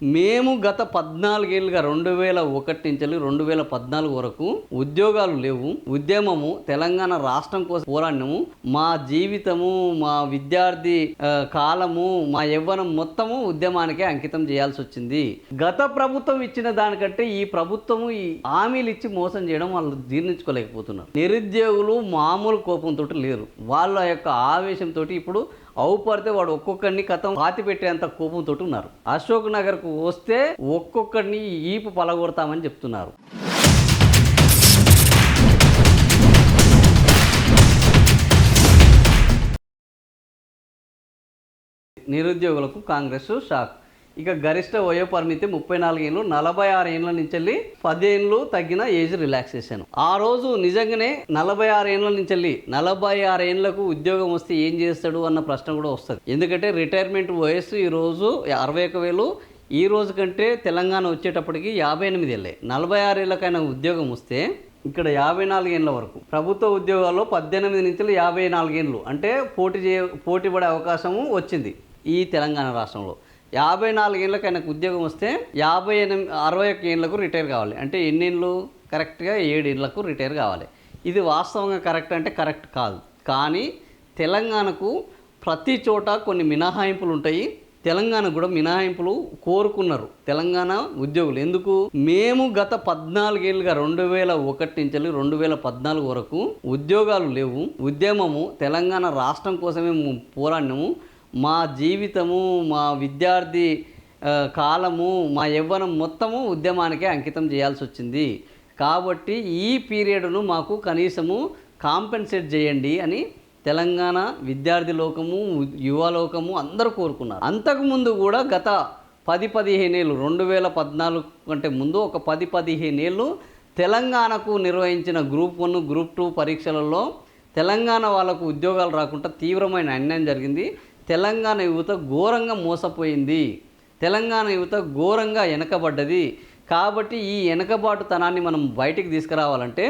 మేము గత 14 ఏళ్ళుగా 2001 నుంచి 2014 వరకు ఉద్యోగాలు లేవు. ఉద్యమము తెలంగాణ రాష్ట్రం కోసం పోరాడినము. మా జీవితము, మా విద్యార్థి కాలము, మా యవ్వనం మొత్తము ఉద్యమానికే అంకితం చేయాల్సి వచ్చింది. గత ప్రభుత్వం ఇచ్చిన దానికంటే ఈ ప్రభుత్వము ఈ హామీలు ఇచ్చి మోసం చేయడం వాళ్ళు జీర్ణించుకోలేకపోతున్నారు. నిరుద్యోగులు మామూలు కోపంతో లేరు. వాళ్ళ యొక్క ఆవేశంతో ఇప్పుడు అవుపడితే వాడు ఒక్కొక్కరిని కథం పాతి పెట్టేంత కోపంతో ఉన్నారు. అశోక్ నగర్కు వస్తే ఒక్కొక్కరిని ఈపు పలగొడతామని చెప్తున్నారు. నిరుద్యోగులకు కాంగ్రెస్ షాక్. ఇక గరిష్ట వయో పరిమితి 34 ఏళ్ళు, 46 ఏళ్ళ నుంచి 10 ఏళ్ళు తగ్గిన ఏజ్ రిలాక్సేషన్. ఆ రోజు నిజంగానే 46 ఏళ్ళ నుంచి 46 ఏళ్లకు ఉద్యోగం వస్తే ఏం చేస్తాడు అన్న ప్రశ్న కూడా వస్తుంది. ఎందుకంటే రిటైర్మెంట్ వయస్సు ఈ రోజు 61,000, ఈ రోజు కంటే తెలంగాణ వచ్చేటప్పటికి 58 ఏళ్ళే. 46 ఏళ్ళకైనా ఉద్యోగం వస్తే ఇక్కడ 54 ఏళ్ళ వరకు ప్రభుత్వ ఉద్యోగాల్లో 18 నుంచి 54 ఏళ్ళు అంటే పోటీ పడే అవకాశము వచ్చింది ఈ తెలంగాణ రాష్ట్రంలో. 54 ఏళ్ళకి ఉద్యోగం వస్తే 61 ఏళ్ళకు రిటైర్ కావాలి. అంటే ఎన్నేళ్ళు? కరెక్ట్గా 7 ఏళ్ళకు రిటైర్ కావాలి. ఇది వాస్తవంగా కరెక్ట్ అంటే కరెక్ట్ కాదు. కానీ తెలంగాణకు ప్రతి చోట కొన్ని మినహాయింపులు ఉంటాయి. తెలంగాణ కూడా మినహాయింపులు కోరుకున్నారు తెలంగాణ ఉద్యోగులు. ఎందుకు? మేము గత 14 ఏళ్ళుగా 2001 నుంచి 2014 వరకు ఉద్యోగాలు లేవు. ఉద్యమము తెలంగాణ రాష్ట్రం కోసమే పోరాడినాము. మా జీవితము, మా విద్యార్థి కాలము, మా యవ్వనం మొత్తము ఉద్యమానికే అంకితం చేయాల్సి వచ్చింది. కాబట్టి ఈ పీరియడ్ను మాకు కనీసము కాంపెన్సేట్ చేయండి అని తెలంగాణ విద్యార్థి లోకము, యువలోకము అందరూ కోరుకున్నారు. అంతకుముందు కూడా గత 10-15 ఏళ్ళు, 2014 కంటే ముందు ఒక 10-15 ఏళ్ళు తెలంగాణకు నిర్వహించిన గ్రూప్ 1, గ్రూప్ 2 పరీక్షలలో తెలంగాణ వాళ్ళకు ఉద్యోగాలు రాకుండా తీవ్రమైన అన్యాయం జరిగింది. తెలంగాణ యువత ఘోరంగా మోసపోయింది. తెలంగాణ యువత ఘోరంగా వెనకబడ్డది. కాబట్టి ఈ వెనకబాటుతనాన్ని మనం బయటికి తీసుకురావాలంటే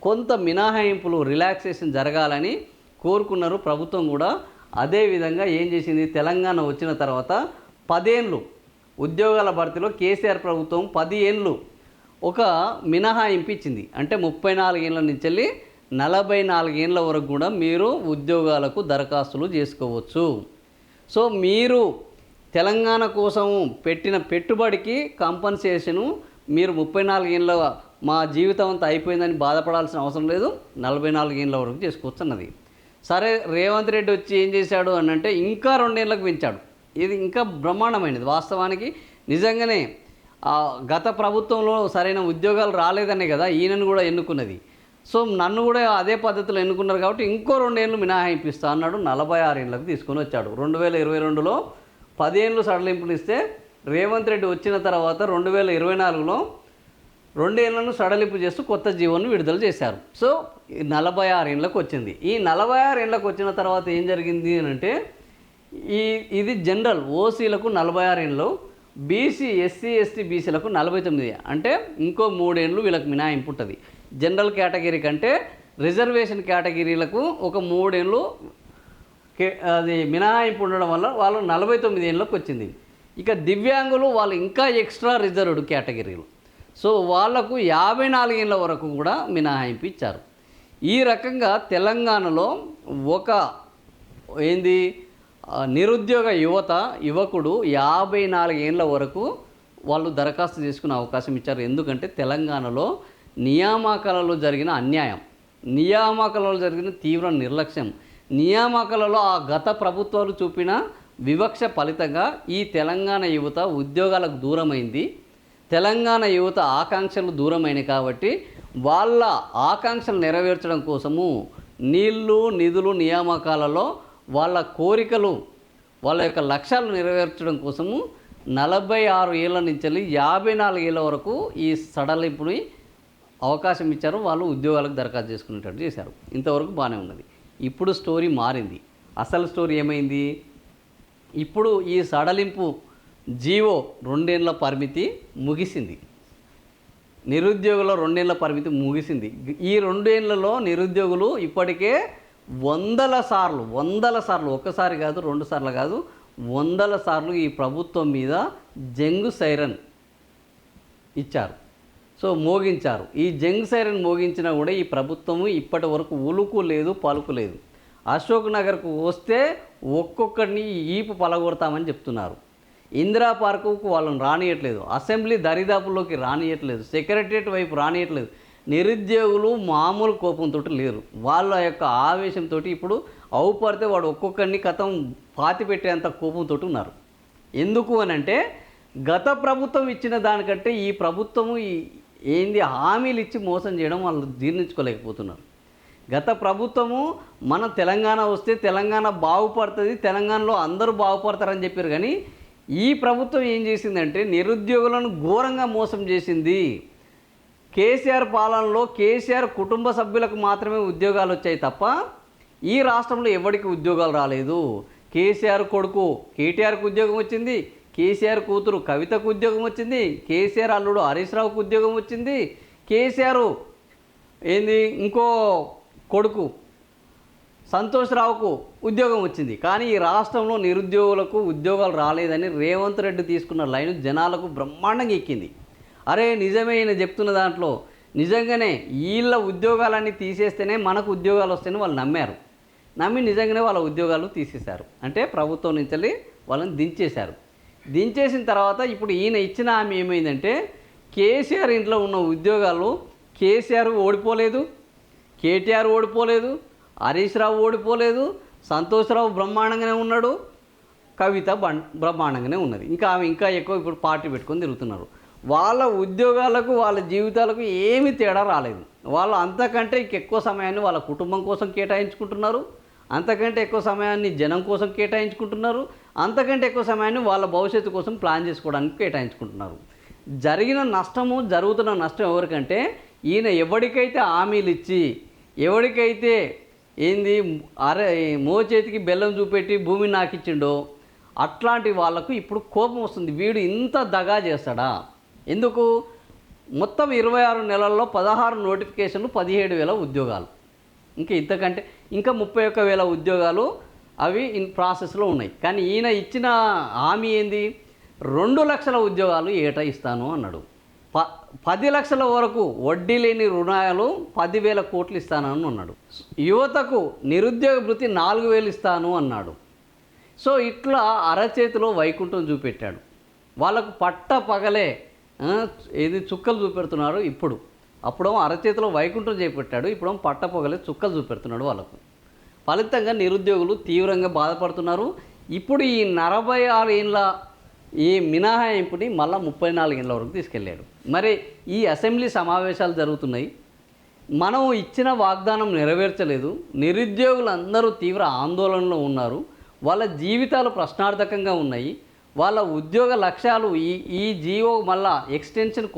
కొంత మినహాయింపులు, రిలాక్సేషన్ జరగాలని కోరుకున్నారు ప్రభుత్వం కూడా. అదేవిధంగా ఏం చేసింది? తెలంగాణ వచ్చిన తర్వాత 10 ఏళ్ళు ఉద్యోగాల భర్తీలో కేసీఆర్ ప్రభుత్వం 10 ఏళ్ళు ఒక మినహాయింపు ఇచ్చింది. అంటే 34 ఏళ్ళ నుంచి 44 ఏళ్ళ వరకు కూడా మీరు ఉద్యోగాలకు దరఖాస్తులు చేసుకోవచ్చు. సో మీరు తెలంగాణ కోసం పెట్టిన పెట్టుబడికి కాంపన్సేషను మీరు 34 ఏళ్ళ మా జీవితం అంతా అయిపోయిందని బాధపడాల్సిన అవసరం లేదు, 44 ఏళ్ళ వరకు చేసుకోవచ్చు అన్నది. సరే, రేవంత్ రెడ్డి వచ్చి ఏం చేశాడు అని అంటే ఇంకా 2 ఏళ్ళకు పెంచాడు. ఇది ఇంకా బ్రహ్మాండమైనది. వాస్తవానికి నిజంగానే గత ప్రభుత్వంలో సరైన ఉద్యోగాలు రాలేదనే కదా ఈయనను కూడా ఎన్నుకున్నది. సో నన్ను కూడా అదే పద్ధతిలో ఎన్నుకున్నారు కాబట్టి ఇంకో 2 ఏళ్ళు మినహాయింపు ఇస్తా అన్నాడు. 46 ఏళ్ళకు తీసుకొని వచ్చాడు. 2022లో 10 ఏళ్ళు సడలింపులు ఇస్తే రేవంత్ రెడ్డి వచ్చిన తర్వాత 2024లో 2 ఏళ్లను సడలింపు చేస్తూ కొత్త జీవోను విడుదల చేశారు. సో 46 ఏళ్ళకు వచ్చింది. ఈ 46 ఏళ్ళకు వచ్చిన తర్వాత ఏం జరిగింది అని అంటే ఇది జనరల్ ఓసీలకు 46 ఏళ్ళు, బీసీ, ఎస్సీ, ఎస్టీ, బీసీలకు 49, అంటే ఇంకో 3 ఏళ్ళు వీళ్ళకి మినహాయింపు ఉంటుంది. జనరల్ కేటగిరీ కంటే రిజర్వేషన్ కేటగిరీలకు ఒక 3 ఏళ్ళు అది మినహాయింపు ఉండడం వల్ల వాళ్ళు 49 ఏళ్ళకి వచ్చింది. ఇక దివ్యాంగులు వాళ్ళు ఇంకా ఎక్స్ట్రా రిజర్వ్డ్ కేటగిరీలు. సో వాళ్లకు 54 ఏళ్ళ వరకు కూడా మినహాయింపు ఇచ్చారు. ఈ రకంగా తెలంగాణలో ఒక నిరుద్యోగ యువకుడు 54 ఏళ్ళ వరకు వాళ్ళు దరఖాస్తు చేసుకునే అవకాశం ఇచ్చారు. ఎందుకంటే తెలంగాణలో నియామకాలలో జరిగిన అన్యాయం, నియామకాలలో జరిగిన తీవ్ర నిర్లక్ష్యం, నియామకాలలో ఆ గత ప్రభుత్వాలు చూపిన వివక్ష ఫలితంగా ఈ తెలంగాణ యువత ఉద్యోగాలకు దూరమైంది. తెలంగాణ యువత ఆకాంక్షలు దూరమైనవి. కాబట్టి వాళ్ళ ఆకాంక్షలు నెరవేర్చడం కోసము నీళ్లు, నిధులు, నియామకాలలో వాళ్ళ కోరికలు, వాళ్ళ యొక్క లక్ష్యాలు నెరవేర్చడం కోసము 46 ఏళ్ళ నుంచి 54 ఏళ్ళ వరకు ఈ సడలింపుని అవకాశం ఇచ్చారు. వాళ్ళు ఉద్యోగాలకు దరఖాస్తు చేసుకునేటట్టు చేశారు. ఇంతవరకు బాగానే ఉన్నది. ఇప్పుడు స్టోరీ మారింది. అసలు స్టోరీ ఏమైంది? ఇప్పుడు ఈ సడలింపు జీవో 2 ఏళ్ళ పరిమితి ముగిసింది. నిరుద్యోగుల 2 ఏళ్ళ పరిమితి ముగిసింది. ఈ 2 ఏళ్లలో నిరుద్యోగులు ఇప్పటికే వందల సార్లు, ఒక్కసారి కాదు, 2 సార్లు కాదు, వందల సార్లు ఈ ప్రభుత్వం మీద జంగు సైరన్ ఇచ్చారు. సో మోగించారు. ఈ జంగ్ సైరన్ మోగించినా కూడా ఈ ప్రభుత్వము ఇప్పటి వరకు ఉలుకు లేదు, పలుకు లేదు. అశోక్ నగర్కు వస్తే ఒక్కొక్కడిని ఈపు పలగొడతామని చెప్తున్నారు. ఇందిరా పార్కుకు వాళ్ళని రానియట్లేదు, అసెంబ్లీ దరిదాపుల్లోకి రానియట్లేదు, సెక్రటరియట్ వైపు రానియట్లేదు. నిరుద్యోగులు మామూలు కోపంతో లేరు. వాళ్ళ యొక్క ఆవేశంతో ఇప్పుడు అవుపడితే వాడు ఒక్కొక్కరిని కథం పాతి పెట్టేంత కోపంతో ఉన్నారు. ఎందుకు అని అంటే గత ప్రభుత్వం ఇచ్చిన దానికంటే ఈ ప్రభుత్వము ఏంది హామీలు ఇచ్చి మోసం చేయడం వాళ్ళు జీర్ణించుకోలేకపోతున్నారు. గత ప్రభుత్వము మన తెలంగాణ వస్తే తెలంగాణ బాగుపడుతుంది, తెలంగాణలో అందరూ బాగుపడతారని చెప్పారు. కానీ ఈ ప్రభుత్వం ఏం చేసిందంటే నిరుద్యోగులను ఘోరంగా మోసం చేసింది. కేసీఆర్ పాలనలో కేసీఆర్ కుటుంబ సభ్యులకు మాత్రమే ఉద్యోగాలు వచ్చాయి తప్ప ఈ రాష్ట్రంలో ఎవరికి ఉద్యోగాలు రాలేదు. కేసీఆర్ కొడుకు కేటీఆర్కు ఉద్యోగం వచ్చింది, కేసీఆర్ కూతురు కవితకు ఉద్యోగం వచ్చింది, కేసీఆర్ అల్లుడు హరీష్ రావుకు ఉద్యోగం వచ్చింది, కేసీఆర్ ఇంకో కొడుకు సంతోష్ రావుకు ఉద్యోగం వచ్చింది. కానీ ఈ రాష్ట్రంలో నిరుద్యోగులకు ఉద్యోగాలు రాలేదని రేవంత్ రెడ్డి తీసుకున్న లైన్ జనాలకు బ్రహ్మాండంగా ఎక్కింది. అరే నిజమే ఈయన చెప్తున్న దాంట్లో నిజంగానే వీళ్ళ ఉద్యోగాలన్నీ తీసేస్తేనే మనకు ఉద్యోగాలు వస్తాయని వాళ్ళు నమ్మి నిజంగానే వాళ్ళ ఉద్యోగాలు తీసేశారు. అంటే ప్రభుత్వం నుంచి వాళ్ళని దించేశారు. దించేసిన తర్వాత ఇప్పుడు ఈయన ఇచ్చిన హామీ ఏమైందంటే కేసీఆర్ ఇంట్లో ఉన్న ఉద్యోగాలు కేసీఆర్ ఓడిపోలేదు, కేటీఆర్ ఓడిపోలేదు, హరీష్ రావు ఓడిపోలేదు, సంతోష్ రావు బ్రహ్మాండంగానే ఉన్నాడు, కవిత బ్రహ్మాండంగానే ఉన్నది. ఆమె ఇంకా ఎక్కువ ఇప్పుడు పార్టీ పెట్టుకొని తిరుగుతున్నారు. వాళ్ళ ఉద్యోగాలకు వాళ్ళ జీవితాలకు ఏమీ తేడా రాలేదు. వాళ్ళు అంతకంటే ఇంకెక్కువ సమయాన్ని వాళ్ళ కుటుంబం కోసం కేటాయించుకుంటున్నారు, అంతకంటే ఎక్కువ సమయాన్ని జనం కోసం కేటాయించుకుంటున్నారు, అంతకంటే ఎక్కువ సమయాన్ని వాళ్ళ భవిష్యత్తు కోసం ప్లాన్ చేసుకోవడానికి కేటాయించుకుంటున్నారు. జరుగుతున్న నష్టం ఎవరికంటే ఈయన ఎవరికైతే హామీలు ఇచ్చి ఎవరికైతే మోచేతికి బెల్లం చూపెట్టి భూమి నాకిచ్చిండో అట్లాంటి వాళ్ళకు ఇప్పుడు కోపం వస్తుంది. వీడు ఇంత దగా చేస్తాడా? ఎందుకు? మొత్తం 26 నెలల్లో 16 నోటిఫికేషన్లు, 17,000 ఉద్యోగాలు, ఇంతకంటే ఇంకా 31,000 ఉద్యోగాలు అవి ప్రాసెస్లో ఉన్నాయి. కానీ ఈయన ఇచ్చిన హామీ 2 లక్షల ఉద్యోగాలు ఏటా ఇస్తాను అన్నాడు. 10 లక్షల వరకు వడ్డీ లేని రుణాలు 10,000 కోట్లు ఇస్తానని అన్నాడు. యువతకు నిరుద్యోగ భృతి 4,000 ఇస్తాను అన్నాడు. సో ఇట్లా అరచేతిలో వైకుంఠం చూపెట్టాడు. వాళ్ళకు పట్ట పగలే చుక్కలు చూపెడుతున్నారు. అప్పుడేమో అరచేతిలో వైకుంఠం చేపెట్టాడు, ఇప్పుడేమో పట్ట పగలే చుక్కలు చూపెడుతున్నాడు వాళ్ళకు. ఫలితంగా నిరుద్యోగులు తీవ్రంగా బాధపడుతున్నారు. ఇప్పుడు ఈ 46 ఏళ్ళ ఈ మినహాయింపుని మళ్ళీ 34 ఏళ్ళ వరకు తీసుకెళ్ళాడు. మరి ఈ అసెంబ్లీ సమావేశాలు జరుగుతున్నాయి, మనం ఇచ్చిన వాగ్దానం నెరవేర్చలేదు, నిరుద్యోగులందరూ తీవ్ర ఆందోళనలో ఉన్నారు, వాళ్ళ జీవితాలు ప్రశ్నార్థకంగా ఉన్నాయి, వాళ్ళ ఉద్యోగ లక్ష్యాలు ఈ జీవో మళ్ళా ఎక్స్టెన్షన్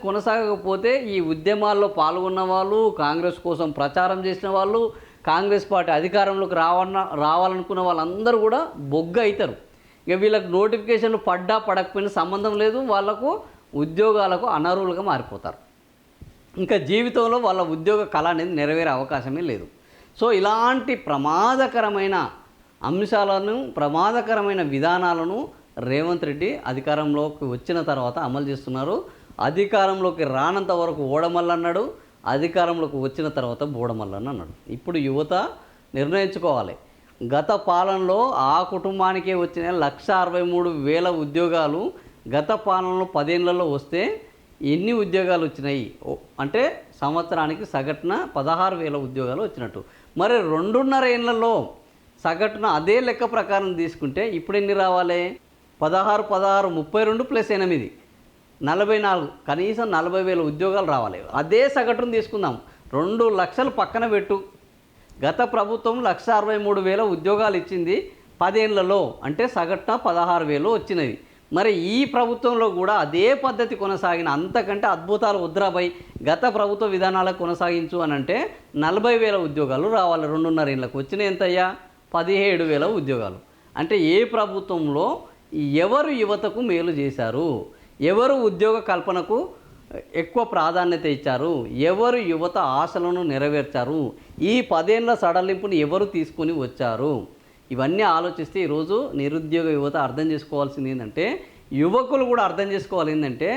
కొనసాగకపోతే ఈ ఉద్యమాల్లో పాల్గొన్న వాళ్ళు, కాంగ్రెస్ కోసం ప్రచారం చేసిన వాళ్ళు, కాంగ్రెస్ పార్టీ అధికారంలోకి రావాలనుకున్న వాళ్ళందరూ కూడా బొగ్గ అవుతారు. ఇక వీళ్ళకి నోటిఫికేషన్లు పడకపోయినా సంబంధం లేదు, వాళ్ళకు ఉద్యోగాలకు అనర్హులుగా మారిపోతారు. ఇంకా జీవితంలో వాళ్ళ ఉద్యోగ కళ అనేది నెరవేరే అవకాశమే లేదు. సో ఇలాంటి ప్రమాదకరమైన అంశాలను, ప్రమాదకరమైన విధానాలను రేవంత్ రెడ్డి అధికారంలోకి వచ్చిన తర్వాత అమలు చేస్తున్నారు. అధికారంలోకి రానంత వరకు ఓడమల్లన్నాడు, అధికారంలోకి వచ్చిన తర్వాత బోడమల్లని అన్నాడు. ఇప్పుడు యువత నిర్ణయించుకోవాలి. గత పాలనలో ఆ కుటుంబానికే వచ్చిన 1,63,000 ఉద్యోగాలు గత పాలనలో 10 ఏళ్లలో వస్తే ఎన్ని ఉద్యోగాలు వచ్చినాయి అంటే సంవత్సరానికి సగటున 16,000 ఉద్యోగాలు వచ్చినట్టు. మరి 2.5 ఏళ్లలో సగటున అదే లెక్క ప్రకారం తీసుకుంటే ఇప్పుడు ఎన్ని రావాలి? 16 32 ప్లస్ 8 44, కనీసం 40,000 ఉద్యోగాలు రావాలి. అదే సగటును తీసుకుందాం, 2 లక్షలు పక్కన పెట్టు. గత ప్రభుత్వం 1,63,000 ఉద్యోగాలు ఇచ్చింది 10 ఏళ్లలో, అంటే సగటున 16,000 వచ్చినవి. మరి ఈ ప్రభుత్వంలో కూడా అదే పద్ధతి కొనసాగిన, అంతకంటే అద్భుతాలు వద్దురాబై గత ప్రభుత్వ విధానాలకు కొనసాగించు అని అంటే 40,000 ఉద్యోగాలు రావాలి. 2.5 ఏళ్ళకు వచ్చిన ఎంతయ్యా? 17,000 ఉద్యోగాలు. అంటే ఏ ప్రభుత్వంలో ఎవరు యువతకు మేలు చేశారు, ఎవరు ఉద్యోగ కల్పనకు ఎక్కువ ప్రాధాన్యత ఇచ్చారు, ఎవరు యువత ఆశలను నెరవేర్చారు, ఈ 10 ఏళ్ల సడలింపుని ఎవరు తీసుకొని వచ్చారు, ఇవన్నీ ఆలోచిస్తే ఈరోజు నిరుద్యోగ యువత అర్థం చేసుకోవాల్సింది ఏంటంటే, యువకులు కూడా అర్థం చేసుకోవాలి ఏంటంటే,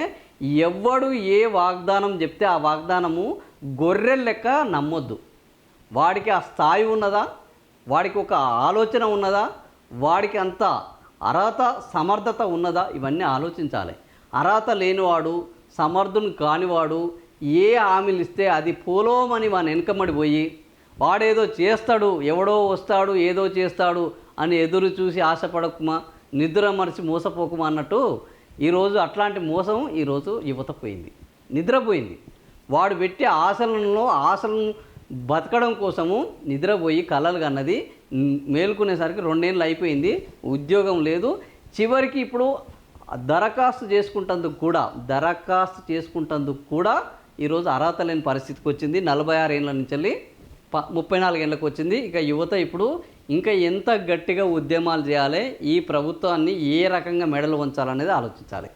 ఎవడు ఏ వాగ్దానం చెప్తే ఆ వాగ్దానము గొర్రెల లెక్క నమ్మొద్దు. వాడికి ఆ స్థాయి ఉన్నదా, వాడికి ఒక ఆలోచన ఉన్నదా, వాడికి అంత అర్హత సమర్థత ఉన్నదా, ఇవన్నీ ఆలోచించాలి. అర్హత లేనివాడు, సమర్థుని కానివాడు ఏ హామీలు ఇస్తే అది పోలోమని వాని వెనకమడి పోయి వాడేదో చేస్తాడు, ఎవడో వస్తాడు ఏదో చేస్తాడు అని ఎదురు చూసి ఆశపడకుమా, నిద్ర మరిచి మోసపోకుమా అన్నట్టు ఈరోజు అట్లాంటి మోసం ఈరోజు యువత పోయింది, నిద్రపోయింది. వాడు పెట్టే ఆశలను బతకడం కోసము నిద్రపోయి కలలు కన్నది. మేలుకునేసరికి 2 ఏళ్ళు అయిపోయింది, ఉద్యోగం లేదు. చివరికి ఇప్పుడు దరఖాస్తు చేసుకుంటందుకు కూడా ఈరోజు అర్హత లేని పరిస్థితికి వచ్చింది. 46 ఏళ్ళ నుంచి వెళ్ళి 34 ఏళ్ళకి వచ్చింది. ఇక యువత ఇప్పుడు ఇంకా ఎంత గట్టిగా ఉద్యమాలు చేయాలి, ఈ ప్రభుత్వాన్ని ఏ రకంగా మెడలు వంచాలనేది ఆలోచించాలి.